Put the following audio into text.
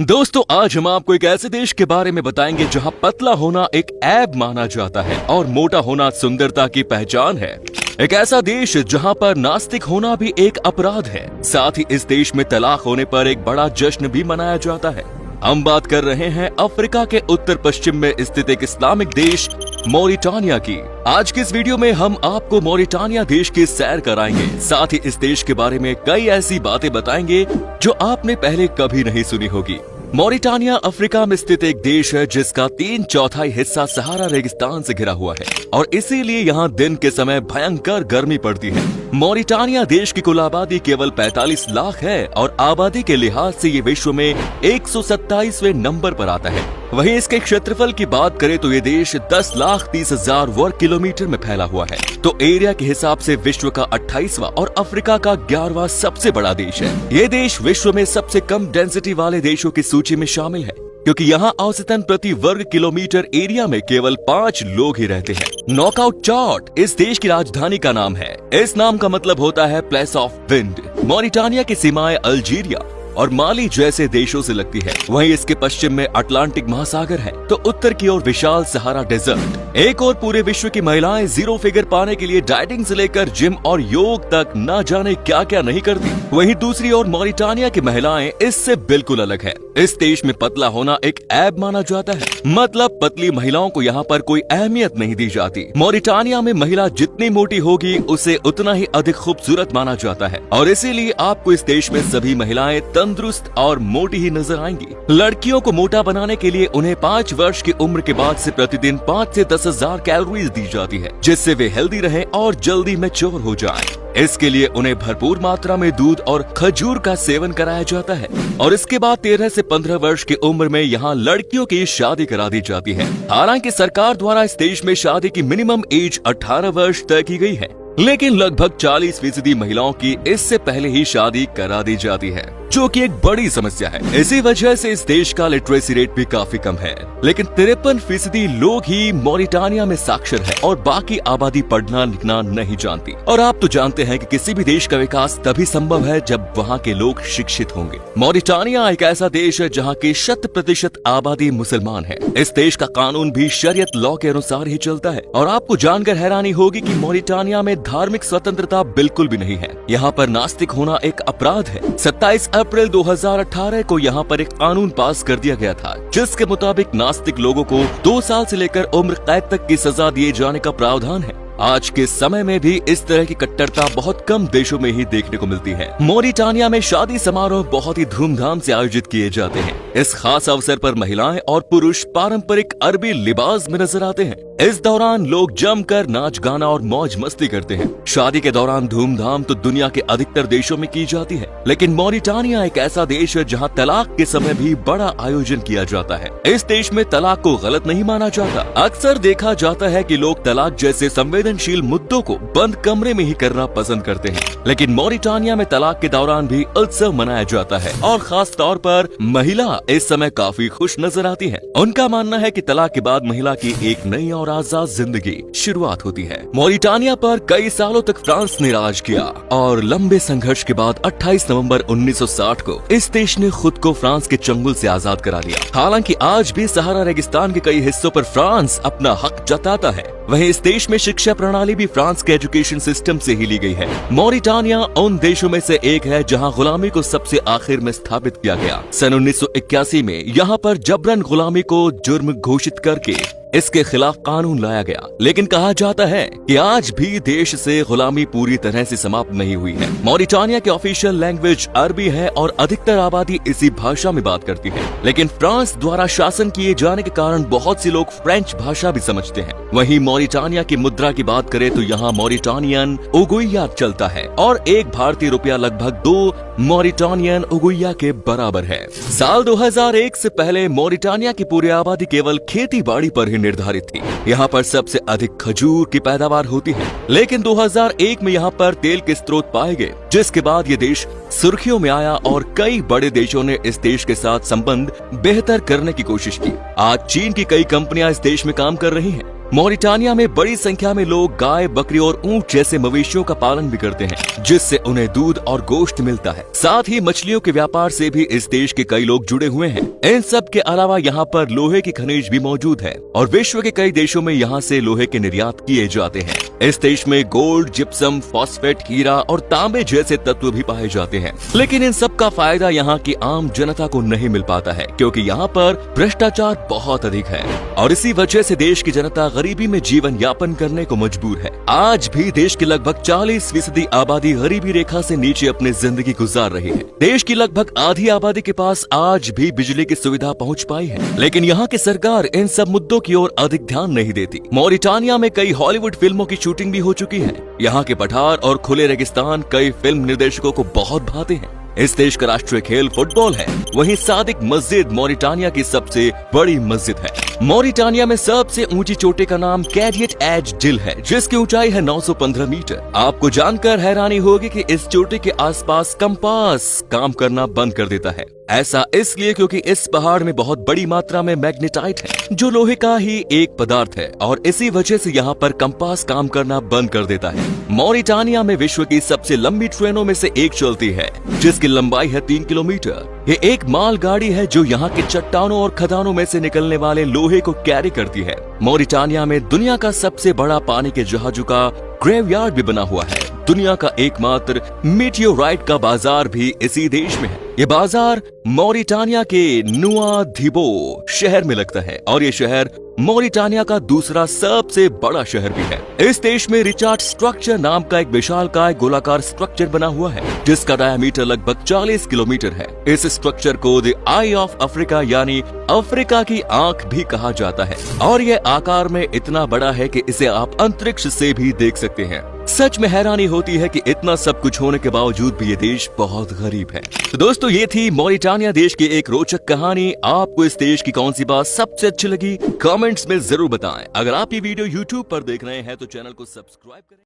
दोस्तों, आज हम आपको एक ऐसे देश के बारे में बताएंगे जहां पतला होना एक ऐब माना जाता है और मोटा होना सुंदरता की पहचान है। एक ऐसा देश जहां पर नास्तिक होना भी एक अपराध है। साथ ही इस देश में तलाक होने पर एक बड़ा जश्न भी मनाया जाता है। हम बात कर रहे हैं अफ्रीका के उत्तर पश्चिम में स्थित एक इस्लामिक देश मोरिटानिया की। आज की इस वीडियो में हम आपको मोरिटानिया देश की सैर कराएंगे। साथ ही इस देश के बारे में कई ऐसी बातें बताएंगे जो आपने पहले कभी नहीं सुनी होगी। मोरिटानिया अफ्रीका में स्थित एक देश है जिसका 3/4 हिस्सा सहारा रेगिस्तान से घिरा हुआ है और इसीलिए यहाँ दिन के समय भयंकर गर्मी पड़ती है। मोरिटानिया देश की कुल आबादी केवल 45 लाख है और आबादी के लिहाज से ये विश्व में 127वें नंबर पर आता है। वहीं इसके क्षेत्रफल की बात करें तो ये देश 10,30,000 वर्ग किलोमीटर में फैला हुआ है। तो एरिया के हिसाब से विश्व का 28वां और अफ्रीका का 11वां सबसे बड़ा देश है। ये देश विश्व में सबसे कम डेंसिटी वाले देशों की सूची में शामिल है क्योंकि यहाँ औसतन प्रति वर्ग किलोमीटर एरिया में केवल 5 लोग ही रहते हैं। नॉकआउट चार्ट इस देश की राजधानी का नाम है। इस नाम का मतलब होता है प्लेस ऑफ विंड। मोरिटानिया की सीमाएं अल्जीरिया और माली जैसे देशों से लगती है। वहीं इसके पश्चिम में अटलांटिक महासागर है तो उत्तर की ओर विशाल सहारा डेजर्ट। एक और पूरे विश्व की महिलाएं जीरो फिगर पाने के लिए डाइटिंग से लेकर जिम और योग तक न जाने क्या क्या नहीं करती। वहीं दूसरी ओर मोरिटानिया की महिलाएं इससे बिल्कुल अलग है। इस देश में पतला होना एक ऐब माना जाता है, मतलब पतली महिलाओं को यहाँ पर कोई अहमियत नहीं दी जाती। मोरिटानिया में महिला जितनी मोटी होगी उसे उतना ही अधिक खूबसूरत माना जाता है और इसीलिए आपको इस देश में सभी महिलाएं तंदुरुस्त और मोटी ही नजर आएंगी। लड़कियों को मोटा बनाने के लिए उन्हें 5 वर्ष की उम्र के बाद से प्रतिदिन 5 से 10,000 कैलोरीज दी जाती है जिससे वे हेल्दी रहें और जल्दी मैच्योर हो जाएं। इसके लिए उन्हें भरपूर मात्रा में दूध और खजूर का सेवन कराया जाता है और इसके बाद 13 से 15 वर्ष की उम्र में यहाँ लड़कियों की शादी करा दी जाती है। हालांकि सरकार द्वारा इस देश में शादी की मिनिमम एज 18 वर्ष तय की गई है, लेकिन लगभग 40% महिलाओं की इससे पहले ही शादी करा दी जाती है, जो कि एक बड़ी समस्या है। इसी वजह से इस देश का लिटरेसी रेट भी काफी कम है, लेकिन 53% लोग ही मोरिटानिया में साक्षर है और बाकी आबादी पढ़ना लिखना नहीं जानती। और आप तो जानते हैं कि किसी भी देश का विकास तभी संभव है जब वहाँ के लोग शिक्षित होंगे। मोरिटानिया एक ऐसा देश है जहाँ की 100% आबादी मुसलमान है। इस देश का कानून भी शरीयत लॉ के अनुसार ही चलता है और आपको जानकर हैरानी होगी कि मोरिटानिया में धार्मिक स्वतंत्रता बिल्कुल भी नहीं है। यहाँ पर नास्तिक होना एक अपराध है। 27 अप्रैल 2018 को यहाँ पर एक कानून पास कर दिया गया था जिसके मुताबिक नास्तिक लोगों को 2 साल से लेकर उम्र कैद तक की सजा दिए जाने का प्रावधान है। आज के समय में भी इस तरह की कट्टरता बहुत कम देशों में ही देखने को मिलती है। मोरिटानिया में शादी समारोह बहुत ही धूमधाम से आयोजित किए जाते हैं। इस खास अवसर पर महिलाएं और पुरुष पारंपरिक अरबी लिबास में नजर आते हैं। इस दौरान लोग जमकर नाच गाना और मौज मस्ती करते हैं। शादी के दौरान धूमधाम तो दुनिया के अधिकतर देशों में की जाती है, लेकिन मोरिटानिया एक ऐसा देश है जहाँ तलाक के समय भी बड़ा आयोजन किया जाता है। इस देश में तलाक को गलत नहीं माना जाता। अक्सर देखा जाता है कि लोग तलाक जैसे संवेदनशील मुद्दों को बंद कमरे में ही करना पसंद करते हैं, लेकिन मोरिटानिया में तलाक के दौरान भी उत्सव मनाया जाता है और खास तौर पर महिला इस समय काफी खुश नजर आती है। उनका मानना है कि तलाक के बाद महिला की एक नई और आजाद जिंदगी शुरुआत होती है। मोरिटानिया पर कई सालों तक फ्रांस ने राज किया और लंबे संघर्ष के बाद 28 नवंबर 1960 को इस देश ने खुद को फ्रांस के चंगुल से आजाद करा लिया। हालांकि आज भी सहारा रेगिस्तान के कई हिस्सों पर फ्रांस अपना हक जताता है। वहीं इस देश में शिक्षा प्रणाली भी फ्रांस के एजुकेशन सिस्टम से ही ली गई है। मोरिटानिया उन देशों में से एक है जहां गुलामी को सबसे आखिर में स्थापित किया गया। सन 1981 में यहाँ पर जबरन गुलामी को जुर्म घोषित करके इसके खिलाफ कानून लाया गया, लेकिन कहा जाता है कि आज भी देश से गुलामी पूरी तरह से समाप्त नहीं हुई है। मोरिटानिया की ऑफिशियल लैंग्वेज अरबी है और अधिकतर आबादी इसी भाषा में बात करती है, लेकिन फ्रांस द्वारा शासन किए जाने के कारण बहुत से लोग फ्रेंच भाषा भी समझते हैं। वहीं मोरिटानिया की मुद्रा की बात करें तो यहाँ मोरिटानियन उगुइया चलता है और एक भारतीय रुपया लगभग 2 मोरिटानियन उगुइया के बराबर है। साल 2001 से पहले मोरिटानिया की पूरी आबादी केवल खेती बाड़ी पर ही निर्धारित थी। यहाँ पर सबसे अधिक खजूर की पैदावार होती है, लेकिन 2001 में यहाँ पर तेल के स्रोत पाए गए, जिसके बाद ये देश सुर्खियों में आया और कई बड़े देशों ने इस देश के साथ संबंध बेहतर करने की कोशिश की। आज चीन की कई कंपनियां इस देश में काम कर रही हैं। मॉरिटानिया में बड़ी संख्या में लोग गाय, बकरी और ऊंट जैसे मवेशियों का पालन भी करते हैं, जिससे उन्हें दूध और गोश्त मिलता है। साथ ही मछलियों के व्यापार से भी इस देश के कई लोग जुड़े हुए हैं। इन सब के अलावा यहाँ पर लोहे की खनिज भी मौजूद है और विश्व के कई देशों में यहाँ से लोहे के निर्यात किए जाते हैं। इस देश में गोल्ड, जिप्सम, फॉस्फेट, हीरा और तांबे जैसे तत्व भी पाए जाते हैं, लेकिन इन सब का फायदा यहाँ की आम जनता को नहीं मिल पाता है, क्योंकि यहाँ पर भ्रष्टाचार बहुत अधिक है और इसी वजह से देश की जनता गरीबी में जीवन यापन करने को मजबूर है। आज भी देश की लगभग 40% आबादी गरीबी रेखा से नीचे अपनी जिंदगी गुजार रही है। देश की लगभग आधी आबादी के पास आज भी बिजली की सुविधा पहुंच पाई है, लेकिन यहाँ की सरकार इन सब मुद्दों की ओर अधिक ध्यान नहीं देती। मॉरिटानिया में कई हॉलीवुड फिल्मों की शूटिंग भी हो चुकी है। यहाँ के पठार और खुले रेगिस्तान कई फिल्म निर्देशकों को बहुत भाते हैं। इस देश का राष्ट्रीय खेल फुटबॉल है। वहीं सादिक मस्जिद मॉरिटानिया की सबसे बड़ी मस्जिद है। मॉरिटानिया में सबसे ऊंची चोटी का नाम कैडियट एज डिल है, जिसकी ऊंचाई है 915 मीटर। आपको जानकर हैरानी होगी कि इस चोटी के आसपास कंपास काम करना बंद कर देता है। ऐसा इसलिए क्योंकि इस पहाड़ में बहुत बड़ी मात्रा में मैग्नेटाइट है, जो लोहे का ही एक पदार्थ है और इसी वजह से यहाँ पर कंपास काम करना बंद कर देता है। मॉरिटानिया में विश्व की सबसे लंबी ट्रेनों में से एक चलती है, जिसकी लंबाई है 3 किलोमीटर। ये एक माल गाड़ी है जो यहाँ के चट्टानों और खदानों में से निकलने वाले लोहे को कैरी करती है। मॉरिटानिया में दुनिया का सबसे बड़ा पानी के जहाजों का ग्रेवयार्ड भी बना हुआ है। दुनिया का एकमात्र मीटियोराइट का बाजार भी इसी देश में है। ये बाजार मॉरिटानिया के नुआधिबो शहर में लगता है और ये शहर मॉरिटानिया का दूसरा सबसे बड़ा शहर भी है। इस देश में रिचार्ड स्ट्रक्चर नाम का एक विशालकाय गोलाकार स्ट्रक्चर बना हुआ है, जिसका डायमीटर लगभग 40 किलोमीटर है। इस स्ट्रक्चर को द आई ऑफ अफ्रीका यानी अफ्रीका की आंख भी कहा जाता है और यह आकार में इतना बड़ा है कि इसे आप अंतरिक्ष से भी देख सकते हैं। सच में हैरानी होती है कि इतना सब कुछ होने के बावजूद भी ये देश बहुत गरीब है। तो दोस्तों, ये थी मॉरिटानिया देश की एक रोचक कहानी। आपको इस देश की कौन सी बात सबसे अच्छी लगी, कमेंट्स में जरूर बताएं। अगर आप ये वीडियो YouTube पर देख रहे हैं तो चैनल को सब्सक्राइब करें।